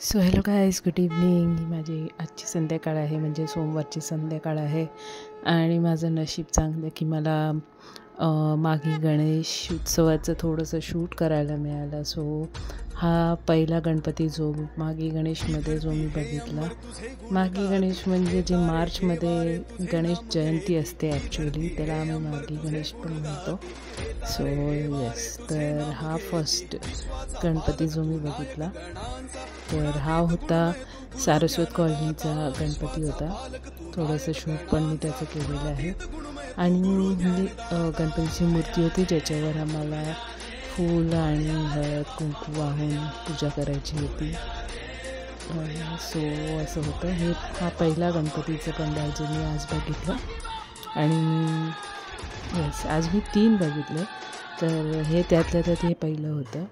So hello guys, good evening. ही माझी आजची संध्याकाळ आहे, म्हणजे सोमवारची संध्याकाळ आहे. आणि माझं नशीब चांगलं की मला मागे गणेश उत्सवाचं थोडंसं शूट करायला मिळालं. सो हा पहिला गणपती जो मागे गणेशमध्ये जो मी बघितला. मागे गणेश म्हणजे जे मार्चमध्ये गणेश जयंती असते ॲक्च्युली, त्याला आम्ही मागे गणेश पण म्हणतो. सो येस, तर हा फर्स्ट गणपती जो मी बघितला, तर हा होता सारस्वत कॉलनीचा गणपती होता. थोडंसं शूट पण मी त्याचं केलेलं आहे. आणि ही गणपतीची मूर्ती होती ज्याच्यावर आम्हाला फूल आणि हळद कुंकू वाहून पूजा करायची होती. सो असं होतं. हा पहिला गणपतीचं पंडाल जे मी आज बघितलं. आणि येस, आज मी 3 बघितले, तर हे त्यातल्या त्यात हे पहिलं होतं.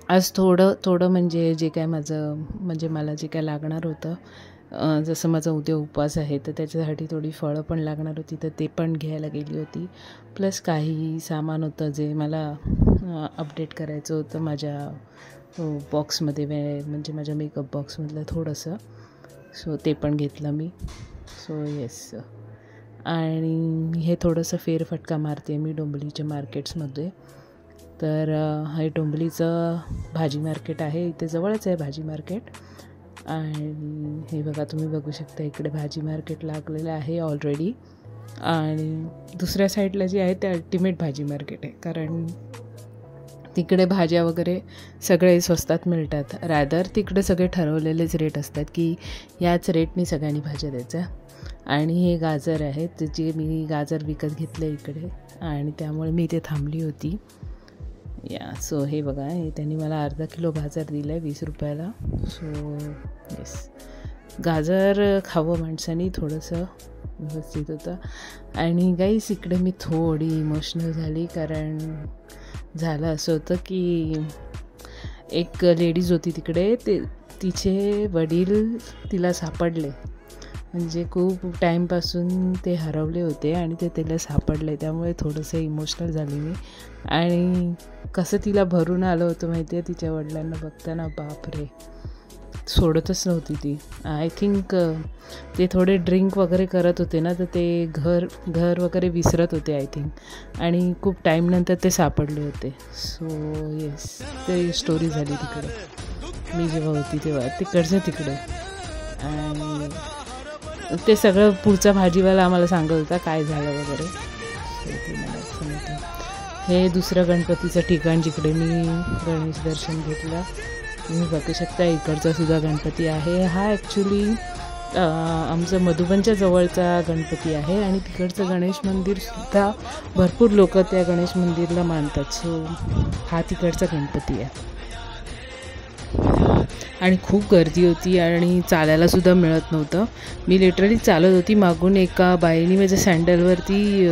आज थोडं म्हणजे जे काय मला जे काय लागणार होतं, जसं माझा उद्या उपवास आहे तर त्याच्यासाठी थोडी फळं पण लागणार होती, तर ते पण घ्यायला गेली होती. प्लस काही सामान होतं जे मला अपडेट करायचं होतं माझ्या बॉक्समध्ये, म्हणजे माझ्या मेकअप बॉक्समधलं थोडंसं. सो ते पण घेतलं मी. सो येस, आणि हे थोडंसं फेरफटका मारते मी डोंबिवलीच्या मार्केट्समध्ये. तर हे डोंबिवलीचं भाजी मार्केट आहे, इथे जवळच आहे भाजी मार्केट. आणि हे बघा, तुम्ही बघू शकता इकडे भाजी मार्केट लागलेलं आहे ऑलरेडी. आणि दुसऱ्या साईडला जे आहे ते अल्टिमेट भाजी मार्केट आहे, कारण तिकडे भाज्या वगैरे सगळे स्वस्तात मिळतात. रॅदर तिकडे सगळे ठरवलेलेच रेट असतात की याच रेटनी सगळ्यांनी भाज्या द्यायच्या. आणि हे गाजर आहेत, जे मी गाजर विकत घेतले इकडे, आणि त्यामुळे मी इथे थांबली होती. सो हे बघा, हे त्यांनी मला अर्धा किलो गाजर दिलं आहे 20 रुपयाला. सो येस, गाजर खावं माणसानी, थोडंसं व्यवस्थित होतं. आणि गाईस, इकडे मी थोडी इमोशनल झाली, कारण झालं असं होतं की एक लेडीज होती तिकडे, तिचे वडील तिला सापडले. म्हणजे खूप टाईमपासून ते हरवले होते आणि ते तिला सापडले, त्यामुळे थोडंसं इमोशनल झाली मी. आणि कसं तिला भरून आलं होतं माहिती आहे तिच्या वडिलांना बघताना. बापरे, सोडतच नव्हती ती. आय थिंक ते थोडे ड्रिंक वगैरे करत होते ना, तर ते घर वगैरे विसरत होते आय थिंक, आणि खूप टाईमनंतर ते सापडले होते. सो येस, ते स्टोरी झाली तिकडे मी जेव्हा होती तेव्हा, तिकडे. आणि ते सगळं पुढचा भाजीवाला आम्हाला सांगत होता काय झालं वगैरे. ते मला सांगते. हे दुसरं गणपतीचं ठिकाण जिकडे मी गणेश दर्शन घेतलं. तुम्ही बघू शकता इकडचा सुद्धा गणपती आहे. हा ॲक्च्युली आमचं मधुबनच्या जवळचा गणपती आहे, आणि तिकडचं गणेश मंदिरसुद्धा भरपूर लोक त्या गणेश मंदिरला मानतात. सो हा तिकडचा गणपती आहे. आणि खूप गर्दी होती आणि चालायलासुद्धा मिळत नव्हतं. मी लिटरली चालत होती, मागून एका बाईने माझ्या सँडलवरती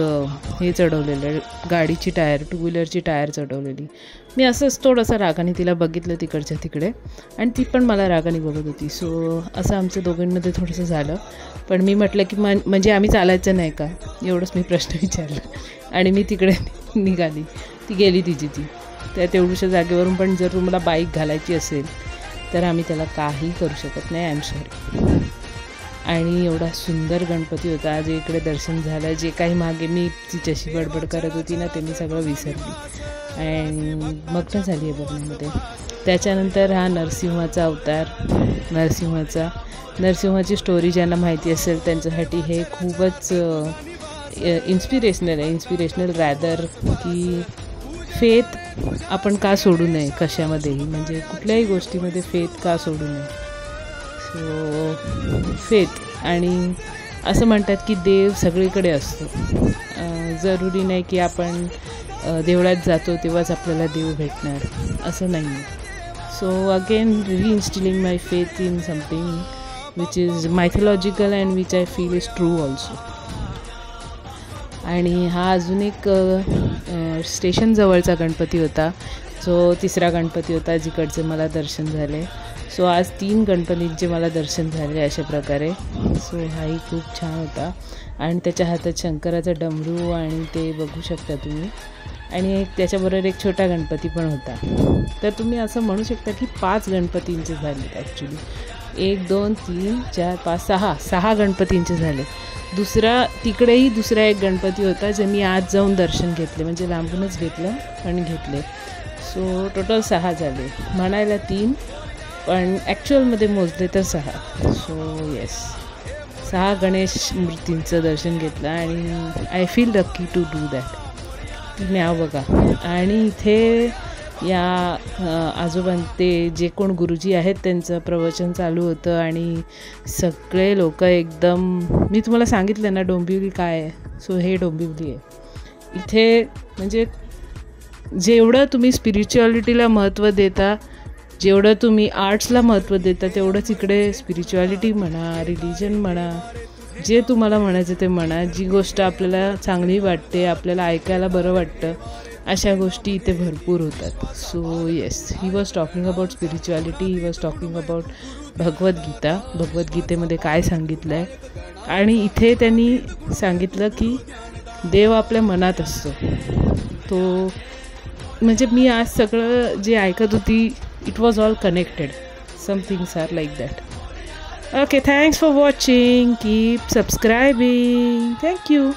हे चढवलेलं, गाडीची टायर, 2 व्हीलरची टायर चढवलेली. मी असंच थोडंसं रागाने तिला बघितलं तिकडच्या तिकडे, आणि ती पण मला रागाने बघत होती. सो असं आमच्या दोघांमध्ये थोडंसं झालं. पण मी म्हटलं की म्हणजे आम्ही चालायचं नाही का, एवढंच मी प्रश्न विचारला. आणि मी तिकडे निघाली, ती गेली तिची त्या तेवढ्याशा जागेवरून. पण जर तुम्हाला बाईक घालायची असेल तर आम्ही त्याला काही करू शकत नाही, आय एम सॉरी. आणि एवढा सुंदर गणपती होता. जे इकडे दर्शन झालं, जे काही मागे मी तिच्याशी बडबड करत होती ना, ते मी सगळं विसरली आणि मग्न झाली आहे बघण्यामध्ये. त्याच्यानंतर हा नरसिंहाचा अवतार, नरसिंहाची स्टोरी ज्यांना माहिती असेल त्यांच्यासाठी हे खूपच इन्स्पिरेशनल रॅदर, की फेथ आपण का सोडू नये कशामध्येही, म्हणजे कुठल्याही गोष्टीमध्ये फेथ का सोडू नये. सो फेथ, आणि असं म्हणतात की देव सगळीकडे असतो. जरुरी नाही की आपण देवळात जातो तेव्हाच आपल्याला देव भेटणार, असं नाही आहे. So again reinstilling my faith in something which is mythological and which I feel is true also. आणि हा अजून एक स्टेशन जवळचा गणपती होता, जो तिसरा गणपती होता जिकडचे मला दर्शन झाले. सो आज 3 गणपतींचे मला दर्शन झाले अशा प्रकारे. सो हाही खूप छान होता. आणि त्याच्या हातात शंकराचा डमरू, आणि ते बघू शकता तुम्ही. आणि त्याच्याबरोबर एक छोटा गणपती पण होता. तर तुम्ही असं म्हणू शकता की 5 गणपतींचे झाले ॲक्च्युली. 1 2 3 4 5 6 गणपतींचे झाले. तिकडेही दुसरा एक गणपती होता जे मी आज जाऊन दर्शन घेतले, म्हणजे लांबूनच घेतलं पण घेतले. सो टोटल 6 झाले. म्हणायला 3 पण ॲक्च्युअलमध्ये मोजले तर 6. सो येस, 6 गणेश मूर्तींचं दर्शन घेतलं आणि I feel lucky to do that. न्याव बघा. आणि इथे या आजोबांते जे कोण गुरुजी आहेत त्यांचं प्रवचन चालू होतं आणि सगळे लोक एकदम, मी तुम्हाला सांगितलं ना डोंबिवली काय आहे. सो हे डोंबिवली आहे. इथे म्हणजे जेवढं तुम्ही स्पिरिच्युअलिटीला महत्त्व देता, जेवढं तुम्ही आर्ट्सला महत्त्व देता, तेवढंच इकडे स्पिरिच्युअलिटी म्हणा, रिलिजन म्हणा, जे तुम्हाला म्हणायचं ते म्हणा. जी गोष्ट आपल्याला चांगली वाटते, आपल्याला ऐकायला बरं वाटतं, अशा गोष्टी इथे भरपूर होतात. So yes, he was talking about spirituality, he was talking about Bhagavad Gita. भगवद्गीतेमध्ये काय सांगितलं आहे. आणि इथे त्यांनी सांगितलं की देव आपल्या मनात असतो. तो म्हणजे मी आज सगळं जे ऐकत होती, it was all connected. Some things are like that. Okay, thanks for watching. Keep subscribing. Thank you.